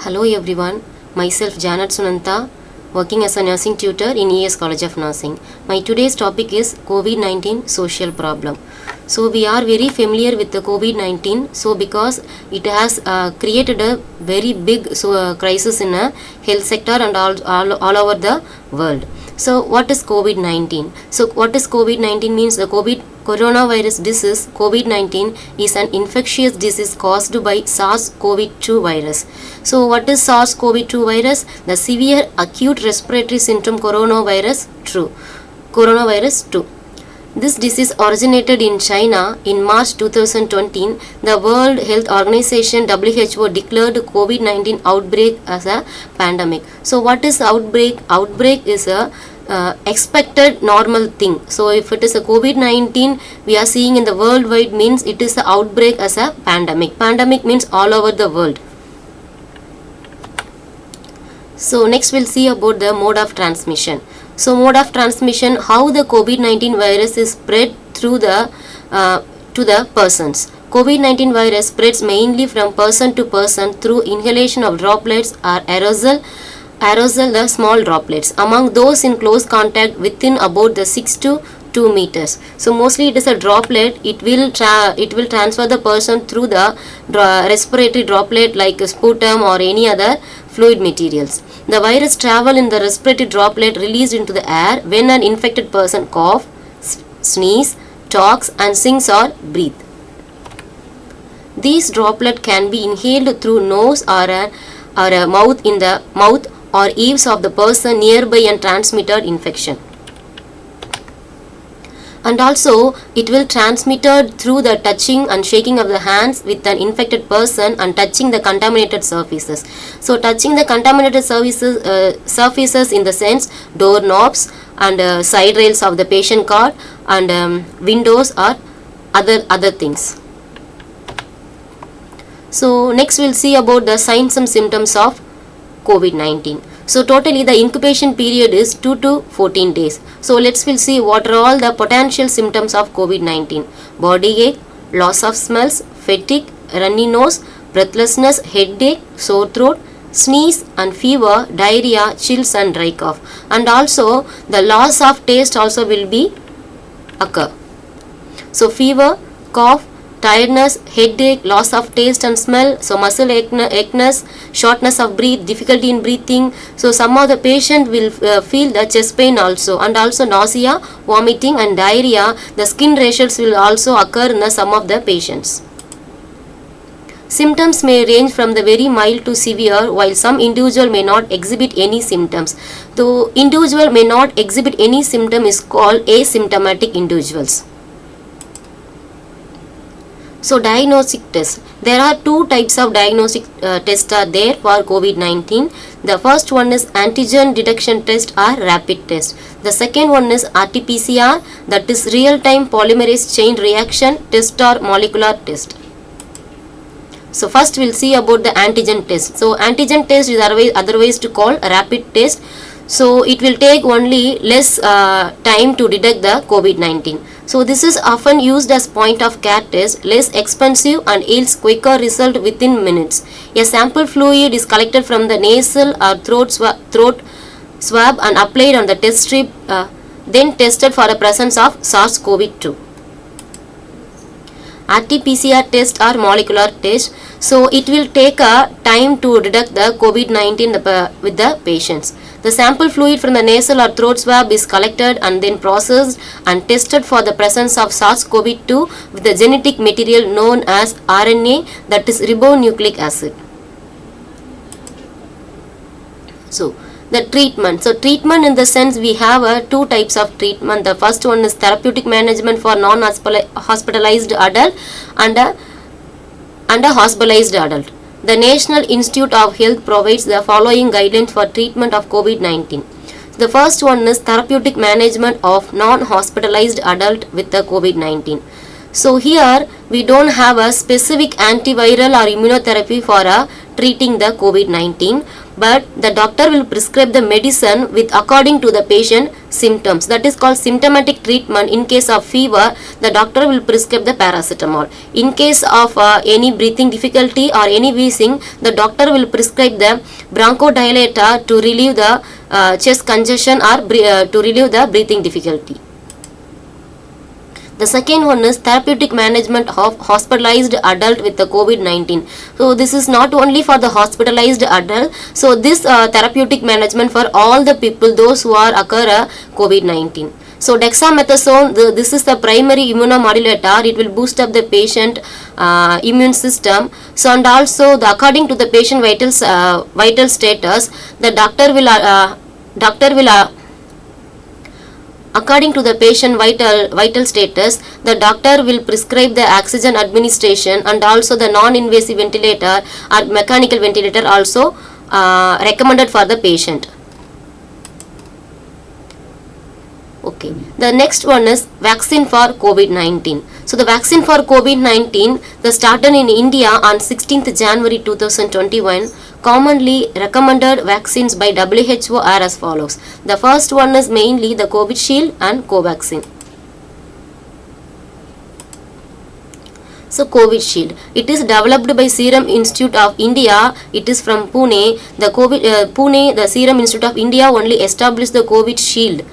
Hello everyone, myself Janet Sunantha, working as a nursing tutor in ES College of Nursing. My today's topic is COVID-19 social problem. So we are very familiar with the COVID-19. So because it has created a very big crisis in a health sector and all over the world. So what is COVID-19? So what is COVID-19 means the coronavirus disease COVID-19 is an infectious disease caused by SARS-CoV-2 virus. So what is SARS-CoV-2 virus? The severe acute respiratory syndrome coronavirus 2. This disease originated in China in March 2020. The World Health Organization WHO declared COVID-19 outbreak as a pandemic. So what is outbreak? Outbreak is a expected normal thing. So if it is a COVID-19 we are seeing in the worldwide means it is the outbreak as a pandemic. Pandemic means all over the world. So next we'll see about the mode of transmission. So mode of transmission, how the COVID-19 virus is spread through the to the persons. COVID-19 virus spreads mainly from person to person through inhalation of droplets or aerosol the small droplets among those in close contact within about the 6 to 2 meters. So mostly it is a droplet. It will transfer the person through the respiratory droplet like sputum or any other fluid materials. The virus travel in the respiratory droplet released into the air when an infected person cough, sneeze, talks and sings or breathe. These droplets can be inhaled through nose or a mouth in the mouth or eaves of the person nearby and transmitted infection. And also it will transmitted through the touching and shaking of the hands with an infected person and touching the contaminated surfaces. So touching the contaminated surfaces in the sense doorknobs and side rails of the patient cot and windows or other things. So next we'll see about the signs and symptoms of COVID-19. So totally the incubation period is 2 to 14 days. So we'll see what are all the potential symptoms of COVID-19. Body ache, loss of smells, fatigue, runny nose, breathlessness, headache, sore throat, sneeze and fever, diarrhea, chills and dry cough. And also the loss of taste also will be occur. So fever, cough, tiredness, headache, loss of taste and smell, so muscle aches, shortness of breath, difficulty in breathing. So some of the patient will feel the chest pain also, and also nausea, vomiting and diarrhea. The skin rashes will also occur in some of the patients. Symptoms may range from the very mild to severe, while some individual may not exhibit any symptoms. Though individual may not exhibit any symptom is called asymptomatic individuals. So diagnostic test. There are two types of diagnostic tests are there for COVID-19. The first one is antigen detection test or rapid test. The second one is RT-PCR, that is real-time polymerase chain reaction test or molecular test. So first we'll see about the antigen test. So antigen test is otherwise to call rapid test. So it will take only less time to detect the COVID-19. So this is often used as point of care test, less expensive and yields quicker result within minutes. A sample fluid is collected from the nasal or throat swab and applied on the test strip, then tested for the presence of SARS-CoV-2. RT-PCR test or molecular test. So it will take a time to detect the COVID-19 with the patients. The sample fluid from the nasal or throat swab is collected and then processed and tested for the presence of SARS-CoV-2 with the genetic material known as RNA, that is ribonucleic acid. So the treatment. So treatment in the sense we have two types of treatment. The first one is therapeutic management for non-hospitalized adult and a hospitalized adult. The National Institute of Health provides the following guidelines for treatment of COVID-19. The first one is therapeutic management of non-hospitalized adult with the COVID-19. So here we don't have a specific antiviral or immunotherapy for treating the COVID-19, but the doctor will prescribe the medicine with according to the patient symptoms. That is called symptomatic treatment. In case of fever, the doctor will prescribe the paracetamol. In case of any breathing difficulty or any wheezing, the doctor will prescribe the bronchodilator to relieve the chest congestion or to relieve the breathing difficulty. The second one is therapeutic management of hospitalized adult with the COVID-19. So this is not only for the hospitalized adult. So this therapeutic management for all the people, those who are occur COVID-19. So dexamethasone, this is the primary immunomodulator. It will boost up the patient immune system. So and also according to the patient vital status, the doctor will according to the patient vital status, the doctor will prescribe the oxygen administration and also the non-invasive ventilator or mechanical ventilator also recommended for the patient. Okay. The next one is vaccine for COVID-19. So the vaccine for COVID-19, the started in India on 16th January 2021. Commonly recommended vaccines by WHO are as follows. The first one is mainly the Covishield and Covaxin. So Covishield, it is developed by Serum Institute of India. It is from Pune. The Serum Institute of India only established the Covishield.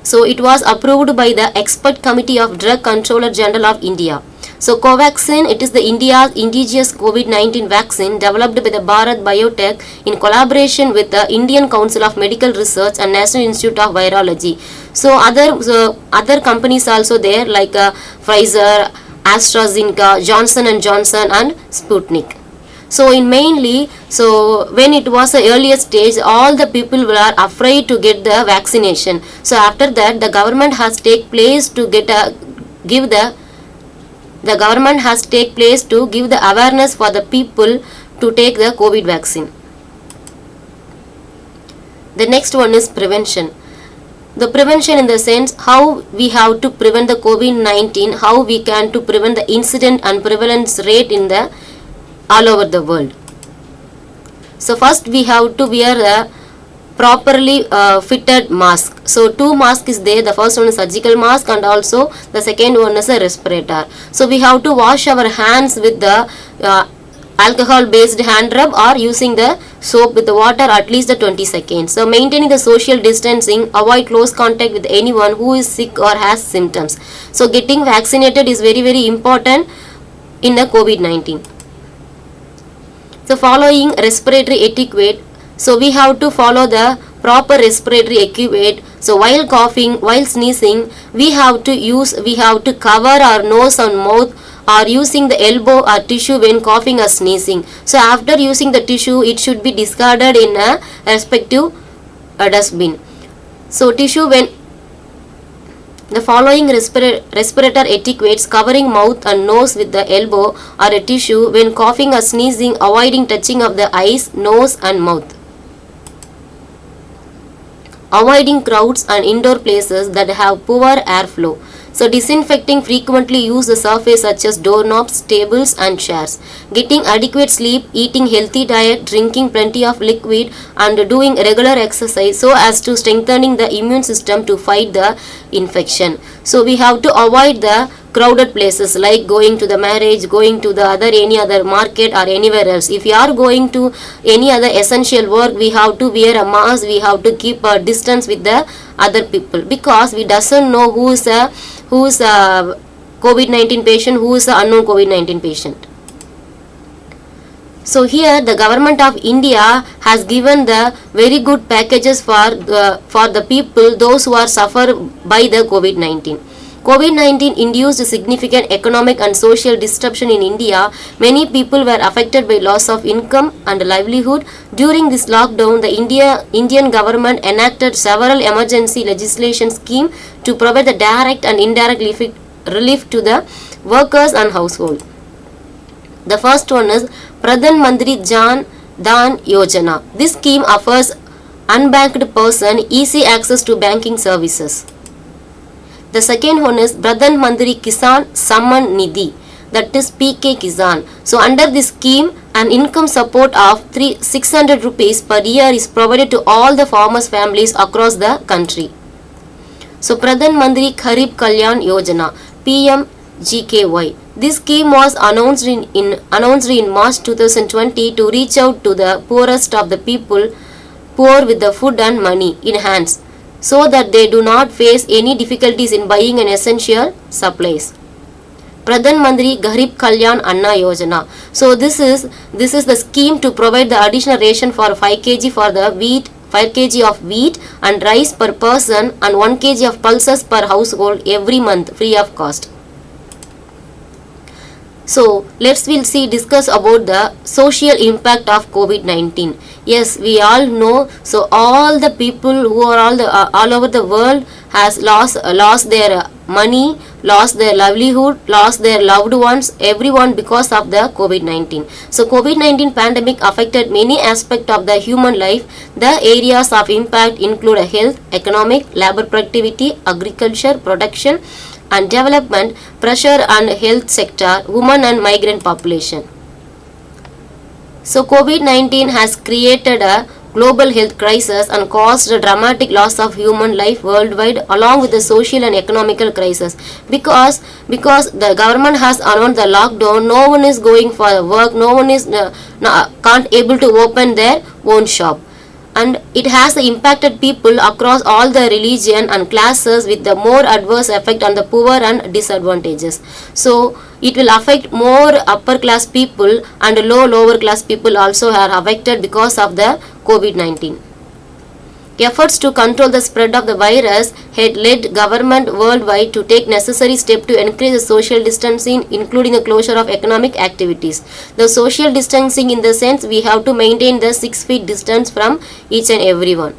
So it was approved by the Expert Committee of Drug Controller General of India. So Covaxin, it is the India's indigenous COVID-19 vaccine developed by the Bharat Biotech in collaboration with the Indian Council of Medical Research and National Institute of Virology. So other companies also there like Pfizer, AstraZeneca, Johnson & Johnson and Sputnik. So in mainly, so when it was the earliest stage, all the people were afraid to get the vaccination. So after that, the government has take place to give the awareness for the people to take the COVID vaccine. The next one is prevention. The prevention in the sense how we have to prevent the COVID-19, how we can to prevent the incident and prevalence rate in the all over the world. So first we have to wear a properly fitted mask. So two masks is there. The first one is surgical mask and also the second one is a respirator. So we have to wash our hands with the alcohol based hand rub or using the soap with the water at least the 20 seconds. So maintaining the social distancing, avoid close contact with anyone who is sick or has symptoms. So getting vaccinated is very very important in the COVID-19. So following respiratory etiquette, so we have to follow the proper respiratory etiquette. So while coughing, while sneezing, we have to cover our nose and mouth or using the elbow or tissue when coughing or sneezing. So after using the tissue, it should be discarded in a respective dustbin. So tissue when the following respirator etiquettes, covering mouth and nose with the elbow or a tissue when coughing or sneezing, avoiding touching of the eyes, nose and mouth. Avoiding crowds and indoor places that have poor airflow. So disinfecting frequently use the surface such as doorknobs, tables and chairs. Getting adequate sleep, eating healthy diet, drinking plenty of liquid and doing regular exercise so as to strengthening the immune system to fight the infection. So we have to avoid the crowded places like going to the marriage, going to the any other market or anywhere else. If you are going to any other essential work, we have to wear a mask, we have to keep a distance with the other people because we doesn't know who is a COVID-19 patient, who is the unknown COVID-19 patient. So here the government of India has given the very good packages for the people, those who are suffer by the COVID-19. COVID-19 induced significant economic and social disruption in India. Many people were affected by loss of income and livelihood. During this lockdown, the Indian government enacted several emergency legislation schemes to provide the direct and indirect relief to the workers and household. The first one is Pradhan Mantri Jan Dhan Yojana. This scheme offers unbanked person easy access to banking services. The second one is Pradhan Mantri Kisan Samman Nidhi. that is PK Kisan. So under this scheme, an income support of 600 rupees per year is provided to all the farmers' families across the country. So Pradhan Mantri Garib Kalyan Yojana PMGKY. This scheme was announced in March 2020 to reach out to the poorest of the people, poor with the food and money in hands, so that they do not face any difficulties in buying an essential supplies. Pradhan Mantri Garib Kalyan Anna Yojana. So this is the scheme to provide the additional ration for 5 kg for the wheat, 5 kg of wheat and rice per person and 1 kg of pulses per household every month free of cost. So we'll discuss about the social impact of COVID-19. Yes, we all know. So all the people who are all over the world has lost their money, lost their livelihood, lost their loved ones, everyone because of the COVID-19. So COVID-19 pandemic affected many aspects of the human life. The areas of impact include health, economic, labor productivity, agriculture, production and development, pressure on health sector, women and migrant population. So COVID-19 has created a global health crisis and caused a dramatic loss of human life worldwide, along with the social and economical crisis. Because the government has announced the lockdown, no one is going for work, no one is can't able to open their own shop. And it has impacted people across all the religion and classes with the more adverse effect on the poor and disadvantages. So it will affect more upper class people and lower class people also are affected because of the COVID-19. Efforts to control the spread of the virus had led government worldwide to take necessary steps to increase the social distancing, including the closure of economic activities. The social distancing in the sense we have to maintain the 6 feet distance from each and everyone.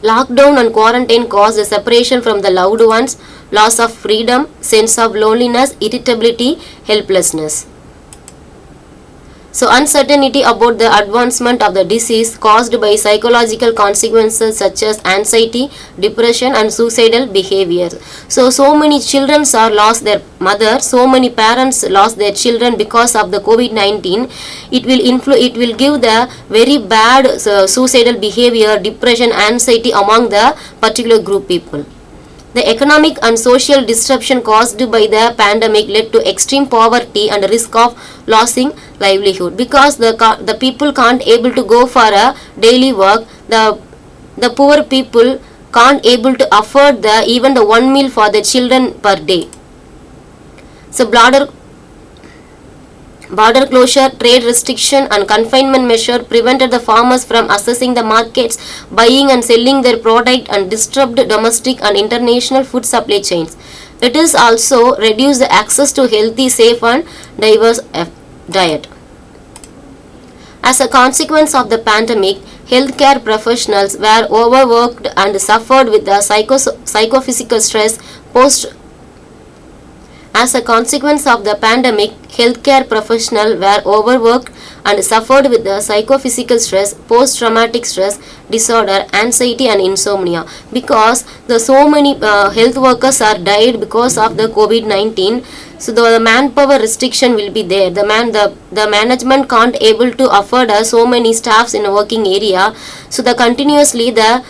Lockdown and quarantine caused a separation from the loved ones, loss of freedom, sense of loneliness, irritability, helplessness. So uncertainty about the advancement of the disease caused by psychological consequences such as anxiety, depression and suicidal behavior. So many children are lost their mother, so many parents lost their children because of the COVID-19. It will give the very bad suicidal behavior, depression, anxiety among the particular group people. The economic and social disruption caused by the pandemic led to extreme poverty and risk of losing livelihood, because the people can't able to go for a daily work. The poor people can't able to afford even the one meal for the children per day. So border closure, trade restriction and confinement measure prevented the farmers from accessing the markets, buying and selling their product, and disrupted domestic and international food supply chains. It is also reduced the access to healthy, safe and diverse diet. As a consequence of the pandemic, healthcare professionals were overworked and suffered with the psychophysical stress As a consequence of the pandemic, healthcare professionals were overworked and suffered with the psychophysical stress, post-traumatic stress disorder, anxiety and insomnia, because so many health workers are died because of the COVID-19. So the manpower restriction will be there. The management can't able to afford so many staffs in a working area. So continuously the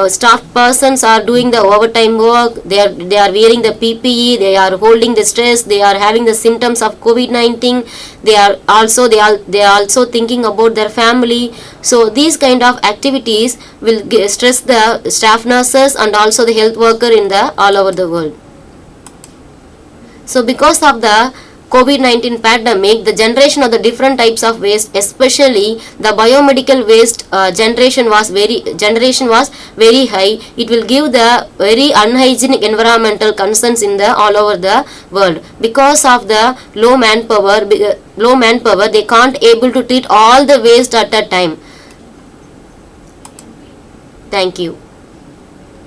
staff persons are doing the overtime work. They are wearing the PPE. They are holding the stress. They are having the symptoms of COVID-19. They are also thinking about their family. So these kind of activities will stress the staff nurses and also the health worker in all over the world. So because of the COVID-19 pandemic, the generation of the different types of waste, especially the biomedical waste generation was very high. It will give the very unhygienic environmental concerns in all over the world. Because of the low manpower, they can't able to treat all the waste at a time. Thank you.